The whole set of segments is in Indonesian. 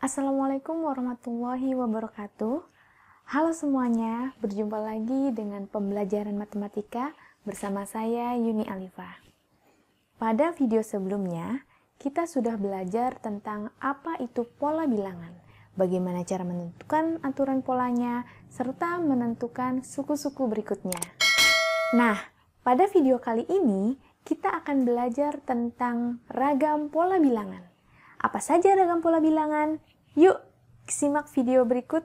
Assalamualaikum warahmatullahi wabarakatuh. Halo semuanya, berjumpa lagi dengan pembelajaran matematika bersama saya Yuni Alifa. Pada video sebelumnya, kita sudah belajar tentang apa itu pola bilangan, bagaimana cara menentukan aturan polanya, serta menentukan suku-suku berikutnya. Nah, pada video kali ini, kita akan belajar tentang ragam pola bilangan. Apa saja ragam pola bilangan? Yuk, simak video berikut.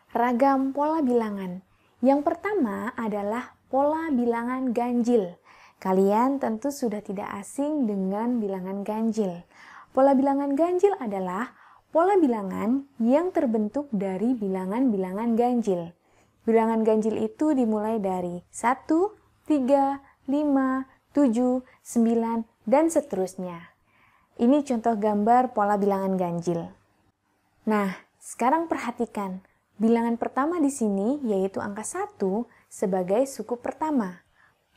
Ragam pola bilangan. Yang pertama adalah pola bilangan ganjil. Kalian tentu sudah tidak asing dengan bilangan ganjil. Pola bilangan ganjil adalah pola bilangan yang terbentuk dari bilangan-bilangan ganjil. Bilangan ganjil itu dimulai dari 1, 3, 5, 7, 9, dan seterusnya. Ini contoh gambar pola bilangan ganjil. Nah, sekarang perhatikan. Bilangan pertama di sini yaitu angka 1 sebagai suku pertama.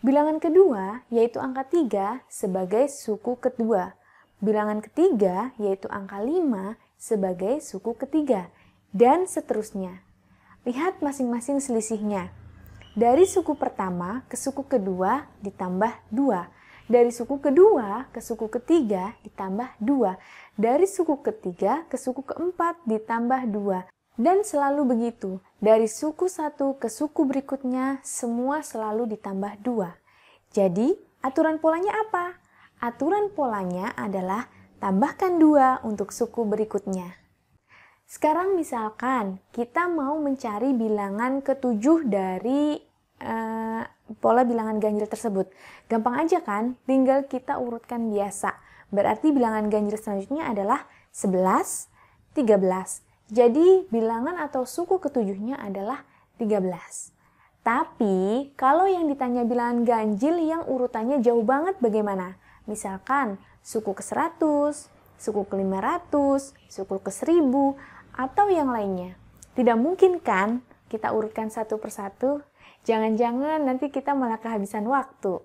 Bilangan kedua yaitu angka 3 sebagai suku kedua. Bilangan ketiga yaitu angka 5 sebagai suku ketiga. Dan seterusnya. Lihat masing-masing selisihnya. Dari suku pertama ke suku kedua ditambah 2. Dari suku kedua ke suku ketiga ditambah 2. Dari suku ketiga ke suku keempat ditambah 2. Dan selalu begitu. Dari suku satu ke suku berikutnya semua selalu ditambah 2. Jadi aturan polanya apa? Aturan polanya adalah tambahkan 2 untuk suku berikutnya. Sekarang misalkan kita mau mencari bilangan ke-7 dari pola bilangan ganjil tersebut. Gampang aja kan? Tinggal kita urutkan biasa. Berarti bilangan ganjil selanjutnya adalah 11, 13. Jadi bilangan atau suku ke-7-nya adalah 13. Tapi kalau yang ditanya bilangan ganjil yang urutannya jauh banget bagaimana? Misalkan suku ke-100, suku ke-500, suku ke-1000, atau yang lainnya. Tidak mungkin kan kita urutkan satu persatu? Jangan-jangan nanti kita malah kehabisan waktu.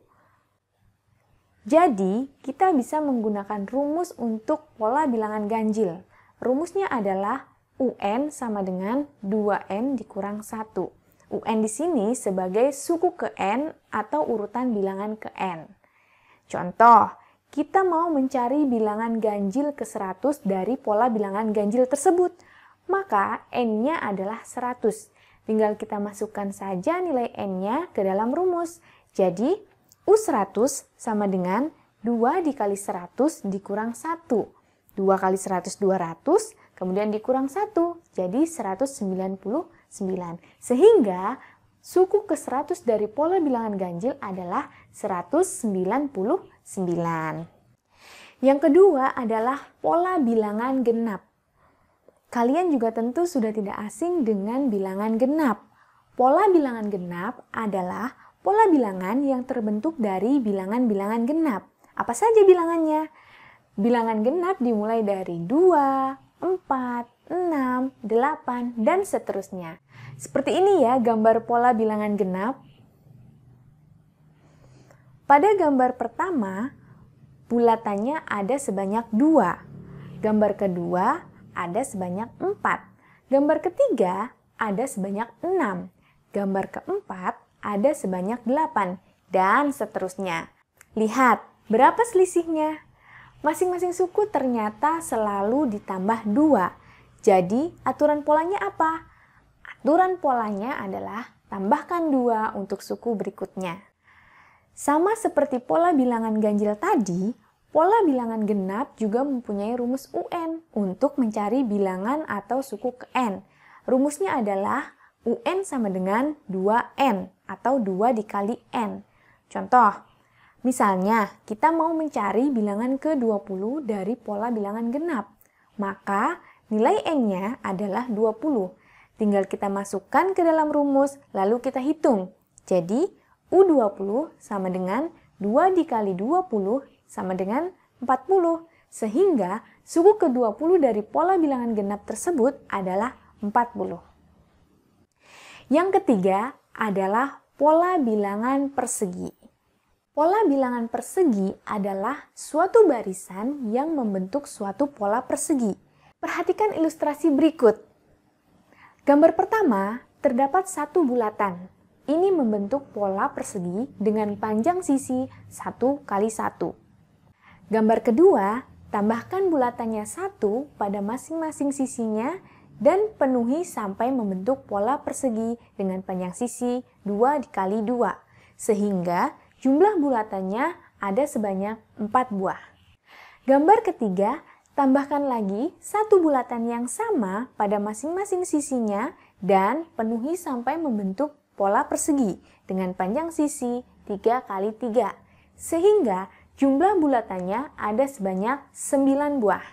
Jadi, kita bisa menggunakan rumus untuk pola bilangan ganjil. Rumusnya adalah UN sama dengan 2N dikurang 1. UN di sini sebagai suku ke N atau urutan bilangan ke N. Contoh, kita mau mencari bilangan ganjil ke-100 dari pola bilangan ganjil tersebut. Maka N-nya adalah 100. Tinggal kita masukkan saja nilai N-nya ke dalam rumus. Jadi, U100 sama dengan 2 dikali 100 dikurang 1. 2 kali 100, 200, kemudian dikurang 1, jadi 199. Sehingga, suku ke-100 dari pola bilangan ganjil adalah 199. Yang kedua adalah pola bilangan genap. Kalian juga tentu sudah tidak asing dengan bilangan genap. Pola bilangan genap adalah pola bilangan yang terbentuk dari bilangan-bilangan genap. Apa saja bilangannya? Bilangan genap dimulai dari 2, 4, 6, 8, dan seterusnya. Seperti ini ya gambar pola bilangan genap. Pada gambar pertama, bulatannya ada sebanyak 2. Gambar kedua, ada sebanyak 4. Gambar ketiga ada sebanyak 6. Gambar keempat ada sebanyak 8. Dan seterusnya. Lihat, berapa selisihnya? Masing-masing suku ternyata selalu ditambah 2. Jadi, aturan polanya apa? Aturan polanya adalah tambahkan 2 untuk suku berikutnya. Sama seperti pola bilangan ganjil tadi, pola bilangan genap juga mempunyai rumus UN untuk mencari bilangan atau suku ke N. Rumusnya adalah UN sama dengan 2N atau 2 dikali N. Contoh, misalnya kita mau mencari bilangan ke-20 dari pola bilangan genap. Maka nilai N-nya adalah 20. Tinggal kita masukkan ke dalam rumus, lalu kita hitung. Jadi, U20 sama dengan 2 dikali 20 sama dengan 40. Sehingga suku ke-20 dari pola bilangan genap tersebut adalah 40. Yang ketiga adalah pola bilangan persegi. Pola bilangan persegi adalah suatu barisan yang membentuk suatu pola persegi. Perhatikan ilustrasi berikut. Gambar pertama, terdapat satu bulatan. Ini membentuk pola persegi dengan panjang sisi 1 kali 1. Gambar kedua, tambahkan bulatannya 1 pada masing-masing sisinya dan penuhi sampai membentuk pola persegi dengan panjang sisi 2 kali 2, sehingga jumlah bulatannya ada sebanyak 4 buah. Gambar ketiga, tambahkan lagi satu bulatan yang sama pada masing-masing sisinya dan penuhi sampai membentuk pola persegi dengan panjang sisi 3 kali 3, sehingga jumlah bulatannya ada sebanyak 9 buah.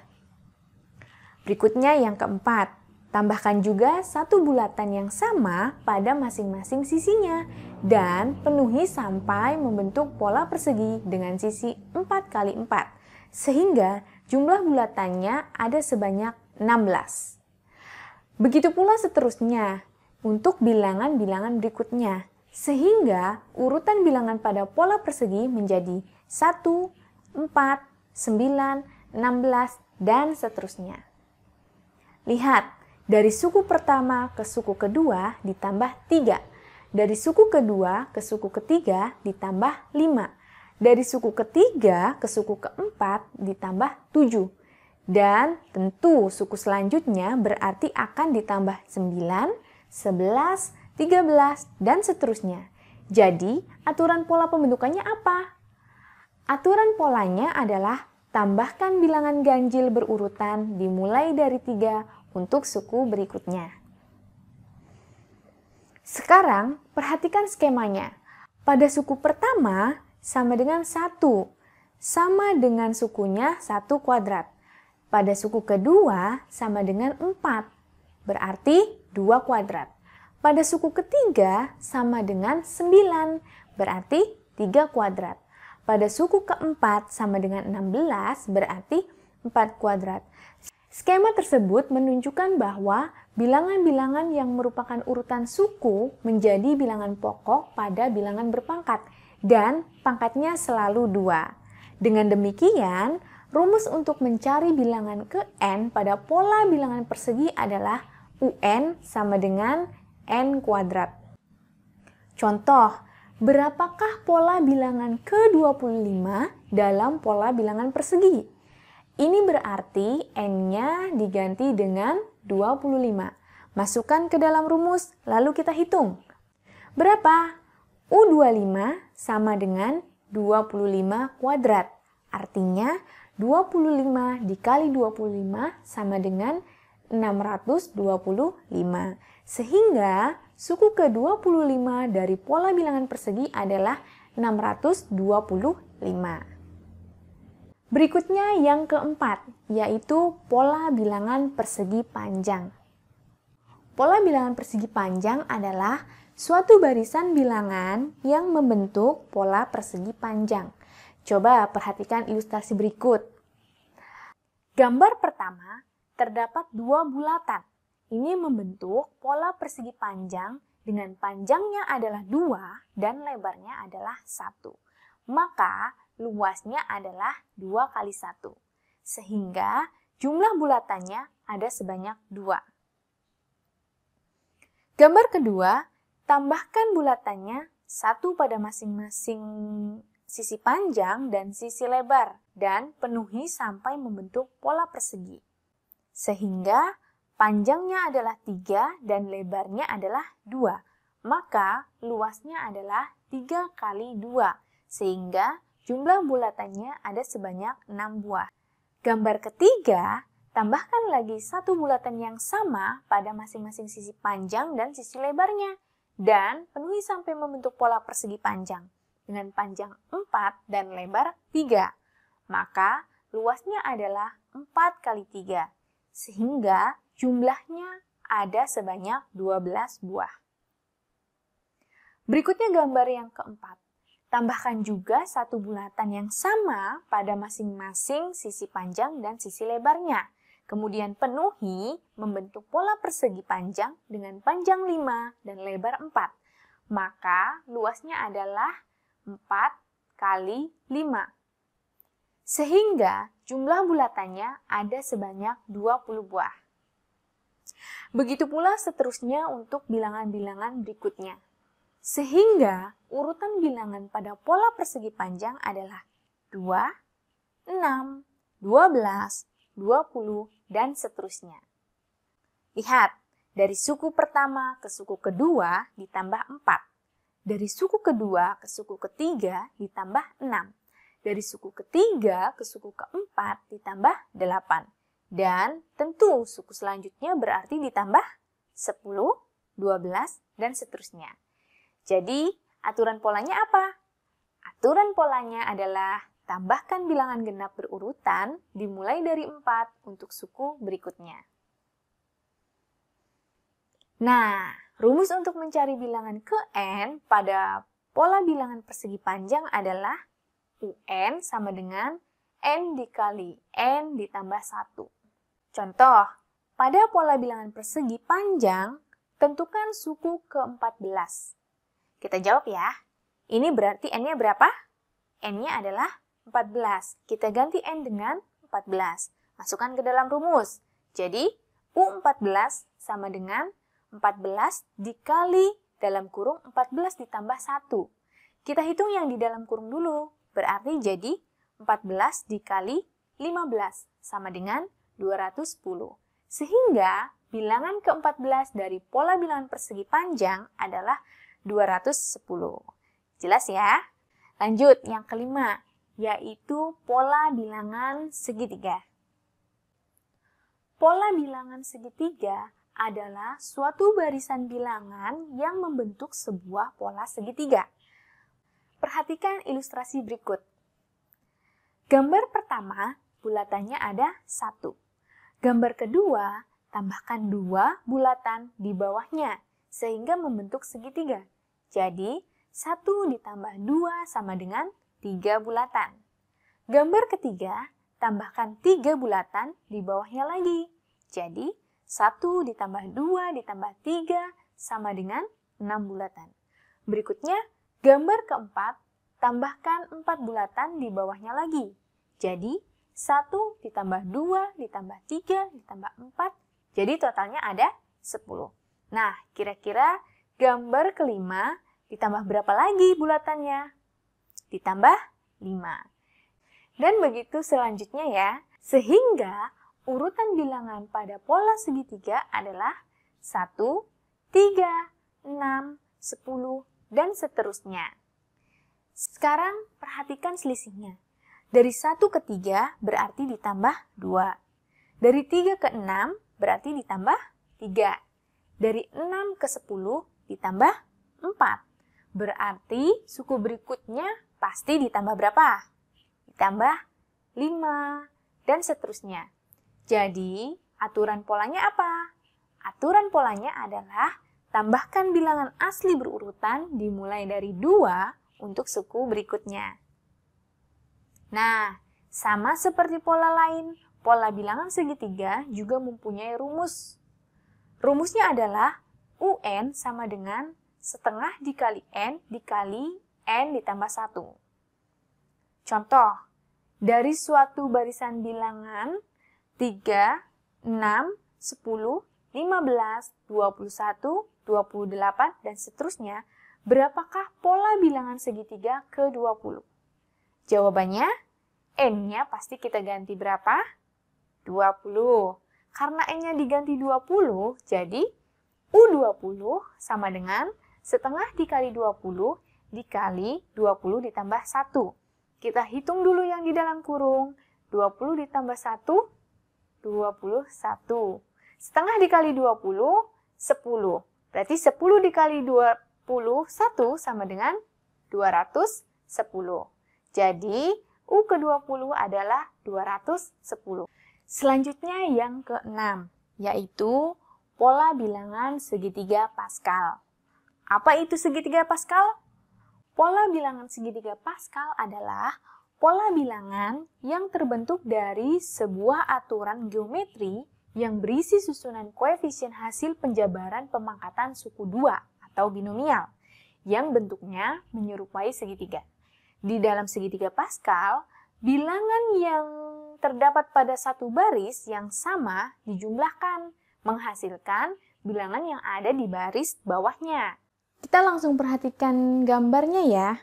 Berikutnya yang keempat, tambahkan juga satu bulatan yang sama pada masing-masing sisinya dan penuhi sampai membentuk pola persegi dengan sisi 4 kali 4, sehingga jumlah bulatannya ada sebanyak 16. Begitu pula seterusnya untuk bilangan-bilangan berikutnya, sehingga urutan bilangan pada pola persegi menjadi 1, 4, 9, 16, dan seterusnya. Lihat, dari suku pertama ke suku kedua ditambah 3, dari suku kedua ke suku ketiga ditambah 5, dari suku ketiga ke suku keempat ditambah 7. Dan tentu suku selanjutnya berarti akan ditambah 9, 11, 13, dan seterusnya. Jadi, aturan pola pembentukannya apa? Aturan polanya adalah tambahkan bilangan ganjil berurutan dimulai dari 3 untuk suku berikutnya. Sekarang, perhatikan skemanya. Pada suku pertama, sama dengan 1, sama dengan sukunya 1 kuadrat. Pada suku kedua, sama dengan 4, berarti 2 kuadrat. Pada suku ketiga, sama dengan 9, berarti 3 kuadrat. Pada suku keempat, sama dengan 16, berarti 4 kuadrat. Skema tersebut menunjukkan bahwa bilangan-bilangan yang merupakan urutan suku menjadi bilangan pokok pada bilangan berpangkat, dan pangkatnya selalu 2. Dengan demikian, rumus untuk mencari bilangan ke n pada pola bilangan persegi adalah UN sama dengan n kuadrat. Contoh, berapakah pola bilangan ke-25 dalam pola bilangan persegi? Ini berarti n-nya diganti dengan 25. Masukkan ke dalam rumus, lalu kita hitung. Berapa? U25 sama dengan 25 kuadrat. Artinya, 25 dikali 25 sama dengan 625. Sehingga, suku ke-25 dari pola bilangan persegi adalah 625. Berikutnya yang keempat, yaitu pola bilangan persegi panjang. Pola bilangan persegi panjang adalah suatu barisan bilangan yang membentuk pola persegi panjang. Coba perhatikan ilustrasi berikut. Gambar pertama, terdapat 2 bulatan. Ini membentuk pola persegi panjang dengan panjangnya adalah 2 dan lebarnya adalah 1. Maka, luasnya adalah 2 kali 1. Sehingga jumlah bulatannya ada sebanyak 2. Gambar kedua, tambahkan bulatannya 1 pada masing-masing sisi panjang dan sisi lebar dan penuhi sampai membentuk pola persegi. Sehingga panjangnya adalah 3 dan lebarnya adalah 2. Maka luasnya adalah 3 kali 2. Sehingga jumlah bulatannya ada sebanyak 6 buah. Gambar ketiga, tambahkan lagi satu bulatan yang sama pada masing-masing sisi panjang dan sisi lebarnya. Dan penuhi sampai membentuk pola persegi panjang dengan panjang 4 dan lebar 3. Maka luasnya adalah 4 kali 3. Sehingga jumlahnya ada sebanyak 12 buah. Berikutnya gambar yang keempat. Tambahkan juga satu bulatan yang sama pada masing-masing sisi panjang dan sisi lebarnya. Kemudian penuhi membentuk pola persegi panjang dengan panjang 5 dan lebar 4. Maka luasnya adalah 4 kali 5. Sehingga jumlah bulatannya ada sebanyak 20 buah. Begitu pula seterusnya untuk bilangan-bilangan berikutnya. Sehingga urutan bilangan pada pola persegi panjang adalah 2, 6, 12, 20, dan seterusnya. Lihat, dari suku pertama ke suku kedua ditambah 4. Dari suku kedua ke suku ketiga ditambah 6. Dari suku ketiga ke suku keempat ditambah 8. Dan tentu suku selanjutnya berarti ditambah 10, 12, dan seterusnya. Jadi, aturan polanya apa? Aturan polanya adalah tambahkan bilangan genap berurutan dimulai dari 4 untuk suku berikutnya. Nah, rumus untuk mencari bilangan ke n pada pola bilangan persegi panjang adalah UN sama dengan n dikali n ditambah 1. Contoh, pada pola bilangan persegi panjang, tentukan suku ke-14. Kita jawab ya. Ini berarti n-nya berapa? N-nya adalah 14. Kita ganti n dengan 14. Masukkan ke dalam rumus. Jadi, U14 sama dengan 14 dikali dalam kurung 14 ditambah 1. Kita hitung yang di dalam kurung dulu. Berarti jadi 14 dikali 15 sama dengan 210. Sehingga bilangan ke-14 dari pola bilangan persegi panjang adalah 210. Jelas ya? Lanjut, yang kelima, yaitu pola bilangan segitiga. Pola bilangan segitiga adalah suatu barisan bilangan yang membentuk sebuah pola segitiga. Perhatikan ilustrasi berikut. Gambar pertama, bulatannya ada 1. Gambar kedua, tambahkan 2 bulatan di bawahnya, sehingga membentuk segitiga. Jadi, 1 ditambah 2 sama dengan 3 bulatan. Gambar ketiga, tambahkan 3 bulatan di bawahnya lagi. Jadi, 1 ditambah 2 ditambah 3 sama dengan 6 bulatan. Berikutnya, gambar keempat, tambahkan 4 bulatan di bawahnya lagi. Jadi, 1 ditambah 2 ditambah 3 ditambah 4, jadi totalnya ada 10. Nah, kira-kira gambar kelima ditambah berapa lagi bulatannya? Ditambah 5. Dan begitu selanjutnya ya, sehingga urutan bilangan pada pola segitiga adalah 1, 3, 6, 10, dan seterusnya. Sekarang perhatikan selisihnya. Dari 1 ke 3 berarti ditambah 2. Dari 3 ke 6 berarti ditambah 3. Dari 6 ke 10 ditambah 4. Berarti suku berikutnya pasti ditambah berapa? Ditambah 5, dan seterusnya. Jadi, aturan polanya apa? Aturan polanya adalah tambahkan bilangan asli berurutan dimulai dari 2 untuk suku berikutnya. Nah, sama seperti pola lain, pola bilangan segitiga juga mempunyai rumus. Rumusnya adalah UN sama dengan setengah dikali N dikali N ditambah 1. Contoh, dari suatu barisan bilangan 3, 6, 10, 15, 21, 28, dan seterusnya, berapakah pola bilangan segitiga ke-20? Jawabannya, N-nya pasti kita ganti berapa? 20. Karena N-nya diganti 20, jadi U20 sama dengan setengah dikali 20 dikali 20 ditambah 1. Kita hitung dulu yang di dalam kurung. 20 ditambah 1, 21. Setengah dikali 20, 10. Berarti 10 dikali 21 sama dengan 210. Jadi, U ke-20 adalah 210. Selanjutnya yang ke-6, yaitu pola bilangan segitiga Pascal. Apa itu segitiga Pascal? Pola bilangan segitiga Pascal adalah pola bilangan yang terbentuk dari sebuah aturan geometri yang berisi susunan koefisien hasil penjabaran pemangkatan suku 2 atau binomial yang bentuknya menyerupai segitiga. Di dalam segitiga Pascal, bilangan yang terdapat pada satu baris yang sama dijumlahkan, menghasilkan bilangan yang ada di baris bawahnya. Kita langsung perhatikan gambarnya ya.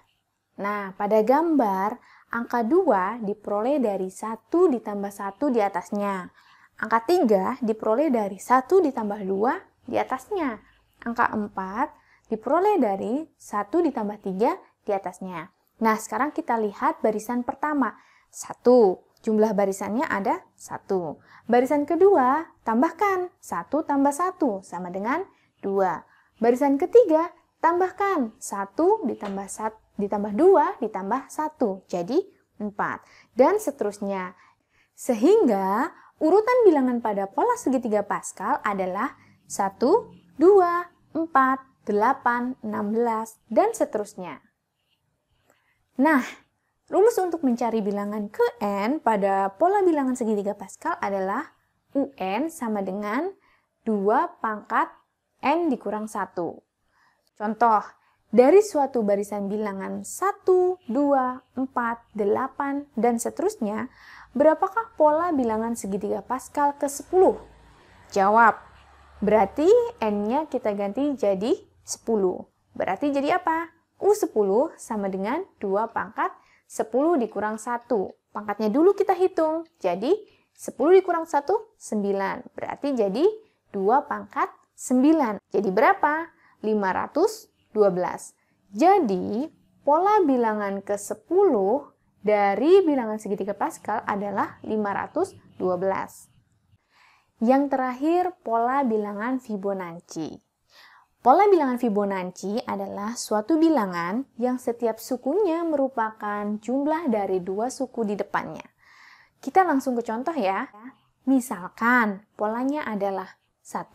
Nah, pada gambar, angka 2 diperoleh dari 1 ditambah 1 di atasnya. Angka 3 diperoleh dari 1 ditambah 2 di atasnya. Angka 4 diperoleh dari 1 ditambah 3 di atasnya. Nah, sekarang kita lihat barisan pertama. 1. Jumlah barisannya ada 1. Barisan kedua, tambahkan 1 tambah 1 sama dengan 2. Barisan ketiga, tambahkan 1 ditambah 2 ditambah 1. Jadi 4. Dan seterusnya. Sehingga urutan bilangan pada pola segitiga Pascal adalah 1, 2, 4, 8, 16, dan seterusnya. Nah, rumus untuk mencari bilangan ke n pada pola bilangan segitiga Pascal adalah UN sama dengan 2 pangkat n dikurang 1. Contoh, dari suatu barisan bilangan 1, 2, 4, 8, dan seterusnya, berapakah pola bilangan segitiga Pascal ke-10? Jawab, berarti n-nya kita ganti jadi 10. Berarti jadi apa? U10 sama dengan 2 pangkat 10 dikurang 1. Pangkatnya dulu kita hitung. Jadi 10 dikurang 1, 9. Berarti jadi 2 pangkat 9. Jadi berapa? 512. Jadi pola bilangan ke-10 dari bilangan segitiga Pascal adalah 512. Yang terakhir, pola bilangan Fibonacci. Pola bilangan Fibonacci adalah suatu bilangan yang setiap sukunya merupakan jumlah dari 2 suku di depannya. Kita langsung ke contoh ya. Misalkan polanya adalah 1,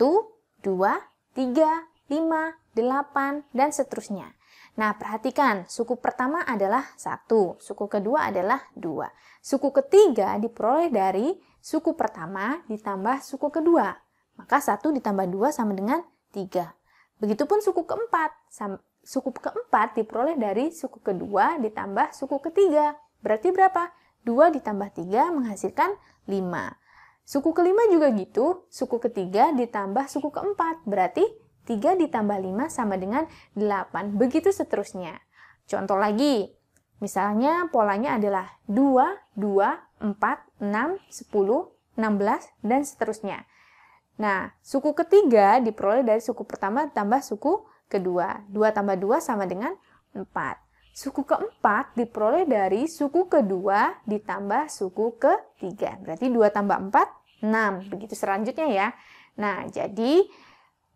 2, 3, 5, 8, dan seterusnya. Nah, perhatikan, suku pertama adalah 1, suku kedua adalah 2. Suku ketiga diperoleh dari suku pertama ditambah suku kedua. Maka 1 ditambah 2 sama dengan 3. Begitupun suku keempat. Suku keempat diperoleh dari suku kedua ditambah suku ketiga. Berarti berapa? 2 ditambah 3 menghasilkan 5. Suku kelima juga gitu. Suku ketiga ditambah suku keempat. Berarti 3 ditambah 5 sama dengan 8. Begitu seterusnya. Contoh lagi. Misalnya polanya adalah 2, 2, 4, 6, 10, 16, dan seterusnya. Nah, suku ketiga diperoleh dari suku pertama tambah suku kedua. 2 tambah 2 sama dengan 4. Suku keempat diperoleh dari suku kedua ditambah suku ketiga. Berarti 2 tambah 4, 6. Begitu selanjutnya ya. Nah, jadi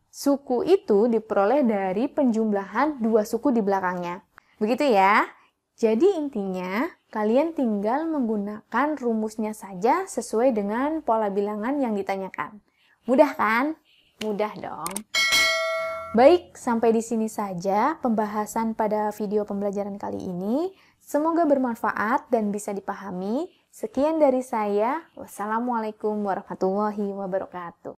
suku itu diperoleh dari penjumlahan 2 suku di belakangnya. Begitu ya. Jadi intinya, kalian tinggal menggunakan rumusnya saja sesuai dengan pola bilangan yang ditanyakan. Mudah kan? Mudah dong. Baik, sampai di sini saja pembahasan pada video pembelajaran kali ini. Semoga bermanfaat dan bisa dipahami. Sekian dari saya. Wassalamualaikum warahmatullahi wabarakatuh.